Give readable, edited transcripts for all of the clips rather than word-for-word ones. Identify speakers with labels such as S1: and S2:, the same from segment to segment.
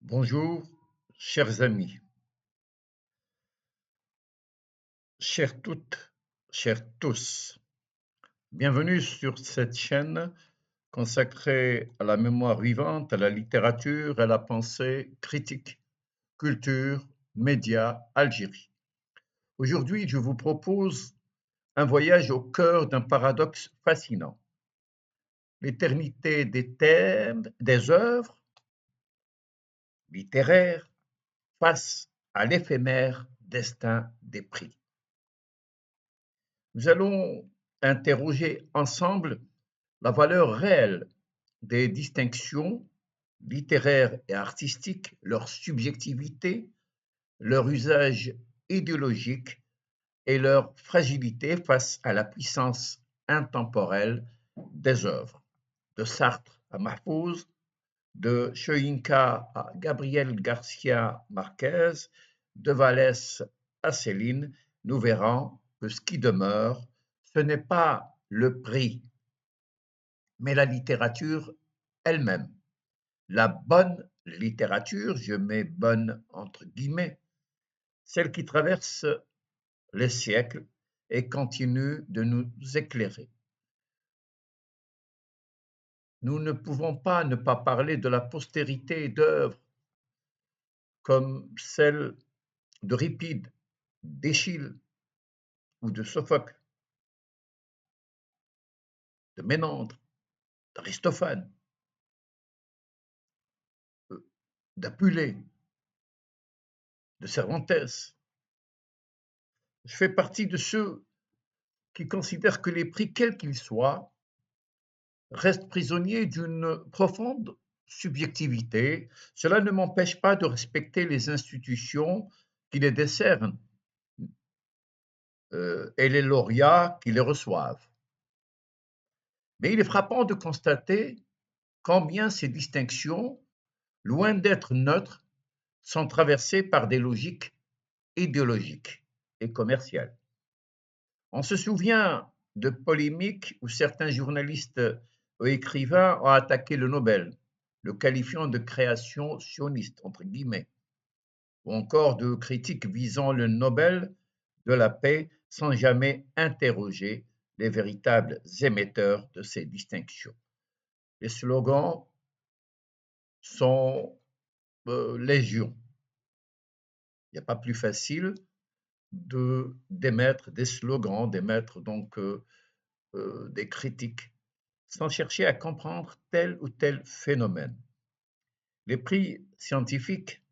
S1: Bonjour, chers amis, chères toutes, chers tous. Bienvenue sur cette chaîne consacrée à la mémoire vivante, à la littérature, à la pensée critique, culture, médias, Algérie. Aujourd'hui, je vous propose un voyage au cœur d'un paradoxe fascinant. L'éternité des thèmes, des œuvres littéraires face à l'éphémère destin des prix. Nous allons interroger ensemble la valeur réelle des distinctions littéraires et artistiques, leur subjectivité, leur usage idéologique et leur fragilité face à la puissance intemporelle des œuvres. De Sartre à Mahfouz, de Soyinka à Gabriel Garcia Marquez, de Vallès à Céline, nous verrons que ce qui demeure, ce n'est pas le prix, mais la littérature elle-même. La bonne littérature, je mets bonne entre guillemets, celle qui traverse les siècles et continue de nous éclairer. Nous ne pouvons pas ne pas parler de la postérité d'œuvres comme celle d'Euripide, d'Échille ou de Sophocle, de Ménandre, d'Aristophane, d'Apulée, de Cervantes. Je fais partie de ceux qui considèrent que les prix, quels qu'ils soient, restent prisonniers d'une profonde subjectivité. Cela ne m'empêche pas de respecter les institutions qui les décernent et les lauréats qui les reçoivent. Mais il est frappant de constater combien ces distinctions, loin d'être neutres, sont traversées par des logiques idéologiques et commerciales. On se souvient de polémiques où certains journalistes ou écrivains ont attaqué le Nobel, le qualifiant de création sioniste, entre guillemets, ou encore de critiques visant le Nobel de la paix sans jamais interroger les véritables émetteurs de ces distinctions. Les slogans sont légion. Il n'y a pas plus facile d'émettre des slogans, d'émettre donc des critiques sans chercher à comprendre tel ou tel phénomène. Les prix scientifiques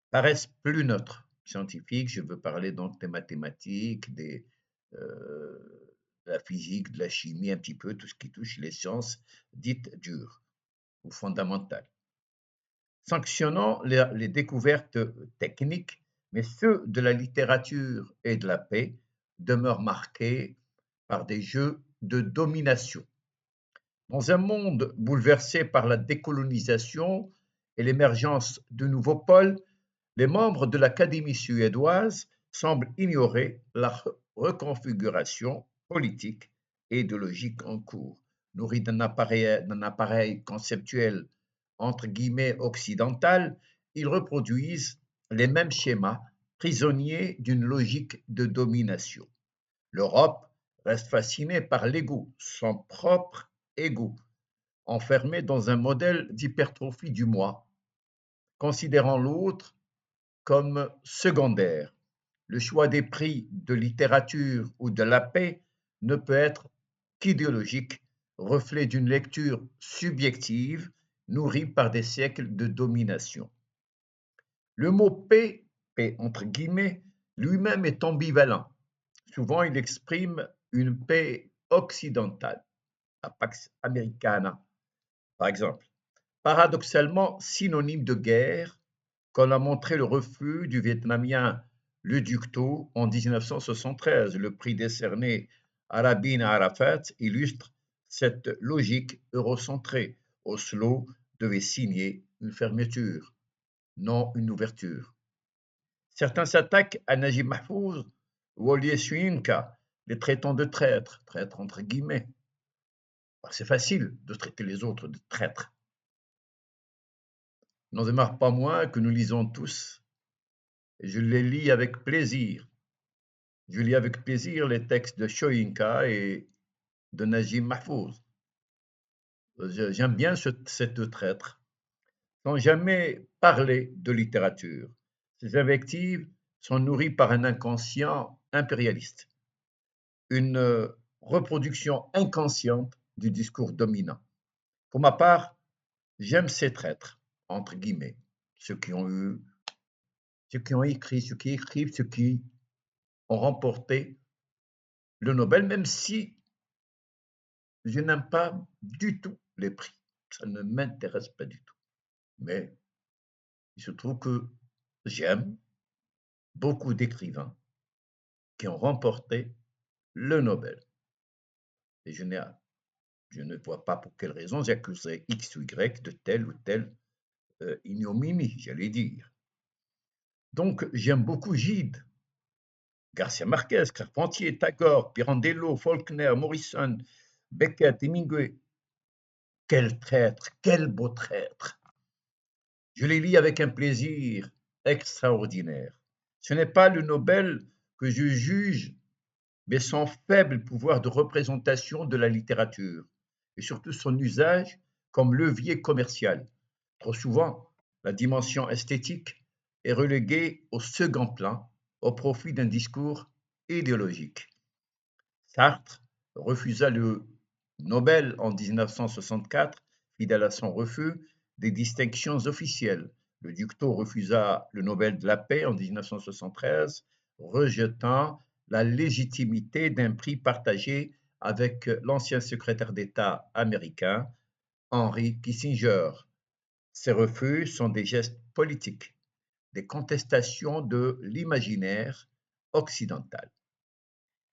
S1: paraissent plus neutres. Scientifiques, je veux parler donc des mathématiques, de la physique, de la chimie, un petit peu tout ce qui touche les sciences dites dures ou fondamentales. Sanctionnant les découvertes techniques, mais ceux de la littérature et de la paix demeurent marqués par des jeux de domination. Dans un monde bouleversé par la décolonisation et l'émergence de nouveaux pôles, les membres de l'Académie suédoise semblent ignorer la reconfiguration politique et idéologique en cours. Nourris d'un appareil conceptuel entre guillemets occidental, ils reproduisent les mêmes schémas, prisonniers d'une logique de domination. L'Europe reste fascinée par l'ego, son propre ego, enfermé dans un modèle d'hypertrophie du moi, considérant l'autre comme secondaire. Le choix des prix de littérature ou de la paix ne peut être qu'idéologique, reflet d'une lecture subjective nourrie par des siècles de domination. Le mot paix, paix entre guillemets, lui-même est ambivalent. Souvent, il exprime une paix occidentale, la Pax Americana, par exemple, paradoxalement synonyme de guerre, comme l'a montré le refus du Vietnamien Le Duc Tho en 1973. Le prix décerné à Rabin Arafat illustre cette logique eurocentrée. Oslo devait signer une fermeture, non une ouverture. Certains s'attaquent à Najib Mahfouz ou Olivier Soyinka, les traitant de traîtres, traîtres entre guillemets. C'est facile de traiter les autres de traîtres. n'en demeure pas moins que nous lisons tous, et je les lis avec plaisir. Je lis avec plaisir les textes de Soyinka et de Najib Mahfouz. J'aime bien cette traître, sans jamais parler de littérature. Ces invectives sont nourries par un inconscient impérialiste, une reproduction inconsciente du discours dominant. Pour ma part, j'aime ces traîtres, entre guillemets, ceux qui ont eu, ceux qui ont écrit, ceux qui écrivent, ceux qui ont remporté le Nobel, même si je n'aime pas du tout les prix. Ça ne m'intéresse pas du tout. Mais il se trouve que j'aime beaucoup d'écrivains qui ont remporté le Nobel. Et je ne vois pas pour quelle raison j'accuserais X ou Y de telle ou telle ignominie, j'allais dire. Donc, j'aime beaucoup Gide, Garcia Marquez, Carpentier, Tagore, Pirandello, Faulkner, Morrison, Beckett, Hemingway. Quel traître, quel beau traître! Je les lis avec un plaisir extraordinaire. Ce n'est pas le Nobel que je juge, mais son faible pouvoir de représentation de la littérature, et surtout son usage comme levier commercial. Trop souvent, la dimension esthétique est reléguée au second plan au profit d'un discours idéologique. Sartre refusa le Nobel en 1964, fidèle à son refus des distinctions officielles. Le Ductau refusa le Nobel de la paix en 1973, rejetant la légitimité d'un prix partagé avec l'ancien secrétaire d'État américain Henry Kissinger. Ces refus sont des gestes politiques, des contestations de l'imaginaire occidental.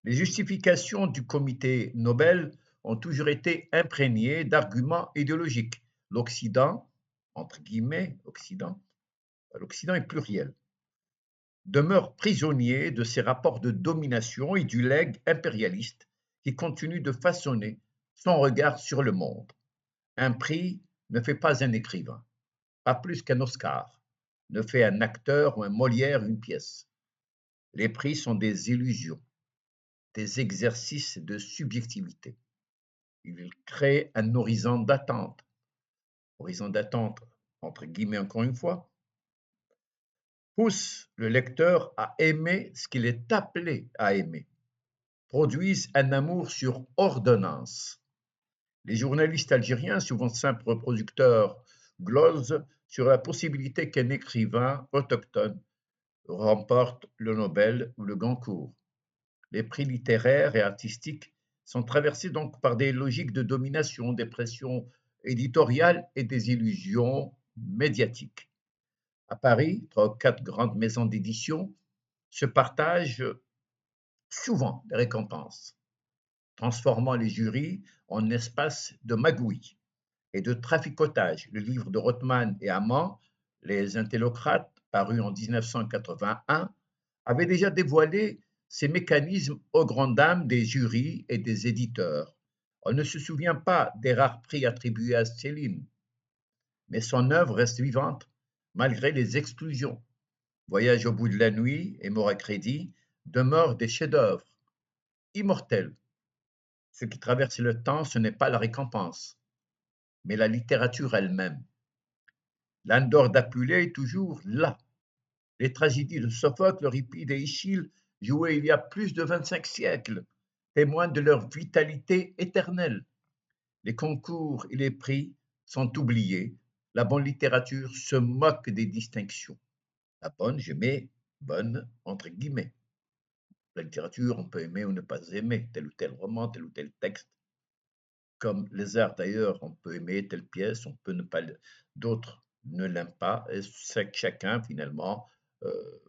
S1: Les justifications du comité Nobel ont toujours été imprégnées d'arguments idéologiques. L'Occident, entre guillemets, l'Occident est pluriel, demeure prisonnier de ses rapports de domination et du legs impérialiste qui continue de façonner son regard sur le monde. Un prix ne fait pas un écrivain, pas plus qu'un Oscar ne fait un acteur ou un Molière une pièce. Les prix sont des illusions, des exercices de subjectivité. Ils créent un horizon d'attente, entre guillemets encore une fois, pousse le lecteur à aimer ce qu'il est appelé à aimer, produisent un amour sur ordonnance. Les journalistes algériens, souvent simples reproducteurs, glosent sur la possibilité qu'un écrivain autochtone remporte le Nobel ou le Goncourt. Les prix littéraires et artistiques sont traversés donc par des logiques de domination, des pressions éditoriales et des illusions médiatiques. À Paris, trois ou quatre grandes maisons d'édition se partagent souvent les récompenses, transformant les jurys en espaces de magouille et de traficotage. Le livre de Rothman et Amand, Les Intellocrates, paru en 1981, avait déjà dévoilé ces mécanismes aux grandes dames des jurys et des éditeurs. On ne se souvient pas des rares prix attribués à Céline, mais son œuvre reste vivante malgré les exclusions. Voyage au bout de la nuit et Mort à crédit demeurent des chefs-d'œuvre immortels. Ce qui traverse le temps, ce n'est pas la récompense, mais la littérature elle-même. L'Anne d'or d'Apulée est toujours là. Les tragédies de Sophocle, Euripide et Échille, jouées il y a plus de 25 siècles, témoignent de leur vitalité éternelle. Les concours et les prix sont oubliés. La bonne littérature se moque des distinctions. La bonne, je mets bonne entre guillemets. La littérature, on peut aimer ou ne pas aimer tel ou tel roman, tel ou tel texte. Comme les arts d'ailleurs, on peut aimer telle pièce, on peut ne pas, d'autres ne l'aiment pas. Et c'est que chacun finalement,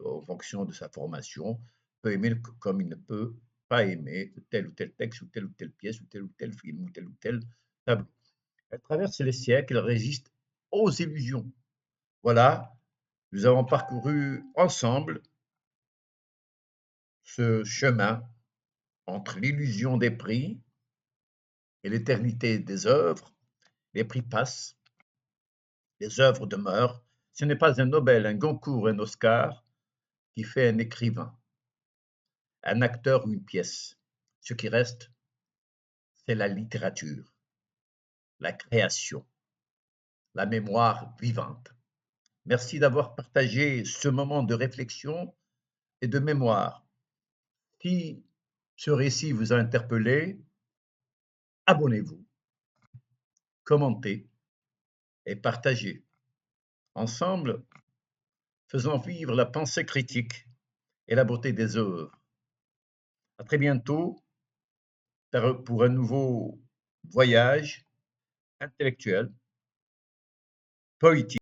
S1: en fonction de sa formation, peut aimer comme il ne peut pas aimer tel ou tel texte ou telle pièce ou tel ou tel film ou tel tableau. Elle traverse les siècles, elle résiste aux illusions. Voilà, nous avons parcouru ensemble ce chemin entre l'illusion des prix et l'éternité des œuvres. Les prix passent, les œuvres demeurent, Ce n'est pas un Nobel, un Goncourt, un Oscar qui fait un écrivain, un acteur ou une pièce. Ce qui reste, c'est la littérature, la création, la mémoire vivante. Merci d'avoir partagé ce moment de réflexion et de mémoire. Si ce récit vous a interpellé, abonnez-vous, commentez et partagez. Ensemble, faisons vivre la pensée critique et la beauté des œuvres. À très bientôt pour un nouveau voyage intellectuel, poétique.